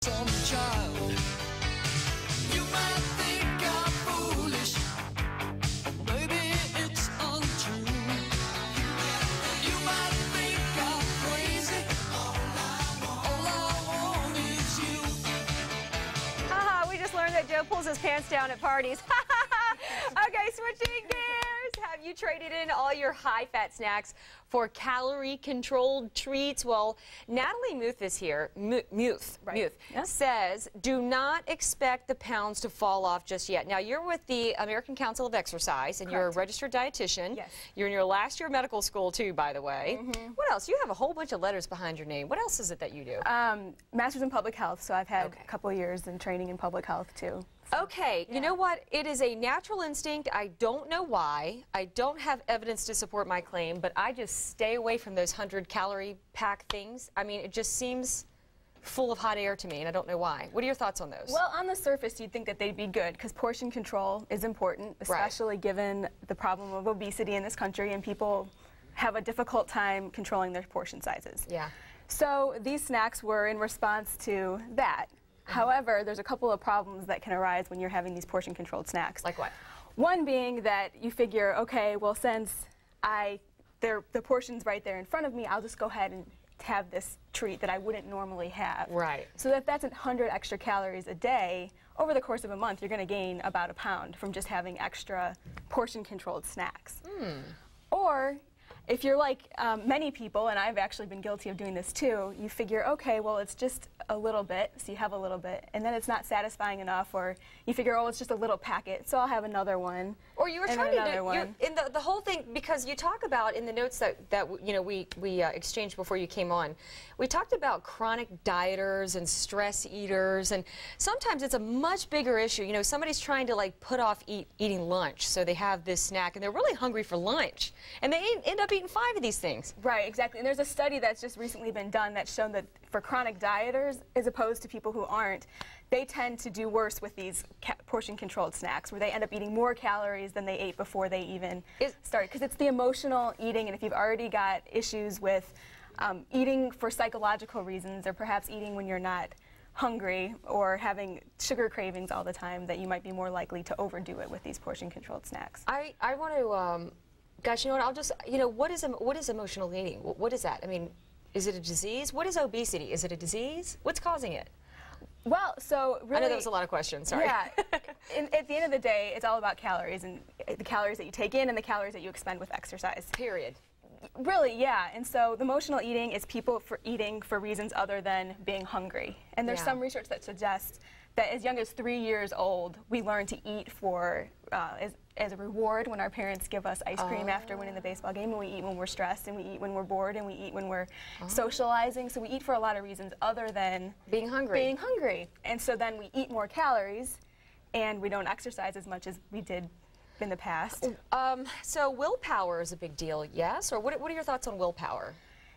Some child. You might think I'm foolish, maybe it's untrue. You might think I'm crazy, all I want is you. Haha, we just learned that Joe pulls his pants down at parties. Okay, switching gears. Have you traded in all your high-fat snacks for calorie-controlled treats? Well, Natalie Muth is here. Muth says, do not expect the pounds to fall off just yet. Now, you're with the American Council of Exercise, and Correct. you're a registered dietitian. Yes. You're in your last year of medical school, too, by the way. What else? You have a whole bunch of letters behind your name. What else is it that you do? Master's in public health, so I've had a couple of years in training in public health, too. Okay, you know what? It is a natural instinct. I don't know why. I don't have evidence to support my claim, but I just stay away from those 100-calorie pack things. I mean, it just seems full of hot air to me, and I don't know why. What are your thoughts on those? Well, on the surface, you'd think that they'd be good, because portion control is important, especially given the problem of obesity in this country, and people have a difficult time controlling their portion sizes. Yeah. So these snacks were in response to that. However, there's a couple of problems that can arise when you're having these portion-controlled snacks. Like what? One being that you figure, okay, well, since the portion's right there in front of me, I'll just go ahead and have this treat that I wouldn't normally have. Right. So if that's 100 extra calories a day, over the course of a month, you're going to gain about a pound from just having extra portion-controlled snacks. Or if you're like many people, and I've actually been guilty of doing this too, you figure, okay, well, it's just a little bit, so you have a little bit, and then it's not satisfying enough, or you figure, oh, it's just a little packet, so I'll have another one. Or you were and trying to another do one. in the whole thing, because you talk about in the notes that you know we exchanged before you came on, we talked about chronic dieters and stress eaters, and sometimes it's a much bigger issue. You know, somebody's trying to like put off eating lunch, so they have this snack, and they're really hungry for lunch, and they end up eating 5 of these things. Right, exactly. And there's a study that's just recently been done that's shown that for chronic dieters, as opposed to people who aren't, they tend to do worse with these portion-controlled snacks, where they end up eating more calories than they ate before they even started. Because it's the emotional eating, and if you've already got issues with eating for psychological reasons, or perhaps eating when you're not hungry, or having sugar cravings all the time, that you might be more likely to overdo it with these portion-controlled snacks. I want to, gosh, you know what, I'll just, you know, what is emotional eating? What is that? I mean, is it a disease? What is obesity? Is it a disease? What's causing it? Well, so really, I know that was a lot of questions, sorry. Yeah, at the end of the day, it's all about calories, and the calories that you take in and the calories that you expend with exercise. Period. Really, yeah. And so the emotional eating is people eating for reasons other than being hungry. And there's some research that suggests that as young as 3 years old, we learn to eat for as a reward when our parents give us ice cream after winning the baseball game, and we eat when we're stressed, and we eat when we're bored, and we eat when we're socializing. So we eat for a lot of reasons other than being hungry. And so then we eat more calories, and we don't exercise as much as we did in the past. So willpower is a big deal, yes? Or what are your thoughts on willpower?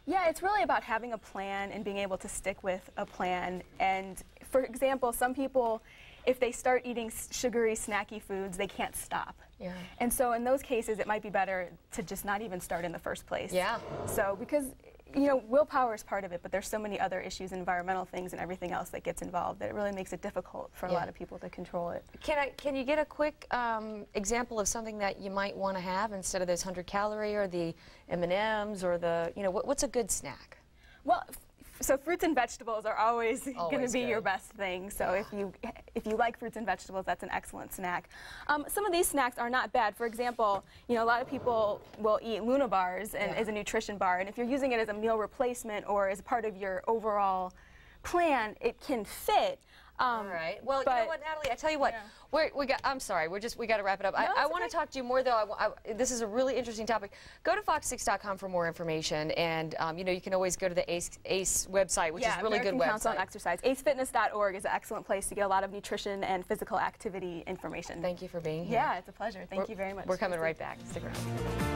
Yeah, it's really about having a plan and being able to stick with a plan. And for example, some people, if they start eating sugary, snacky foods, they can't stop. Yeah. And so in those cases, it might be better to just not even start in the first place. Yeah. So because, you know, willpower is part of it, but there's so many other issues, environmental things and everything else that gets involved, that it really makes it difficult for a lot of people to control it. Can you get a quick example of something that you might want to have instead of those 100-calorie or the M&Ms or the, you know, what's a good snack? Well, so fruits and vegetables are always going to be good. your best thing. So if you like fruits and vegetables, that's an excellent snack. Some of these snacks are not bad. For example, you know, a lot of people will eat Luna bars as a nutrition bar, and if you're using it as a meal replacement or as part of your overall plan, it can fit. All right. Well, you know what, Natalie? I tell you what. I'm sorry. We got to wrap it up. No, I want to talk to you more, though. This is a really interesting topic. Go to fox6.com for more information, and you know, you can always go to the ACE website, which is a really good website. American Council on Exercise. acefitness.org is an excellent place to get a lot of nutrition and physical activity information. Thank you for being here. Yeah, it's a pleasure. Thank you very much. We're coming right back. Stick around.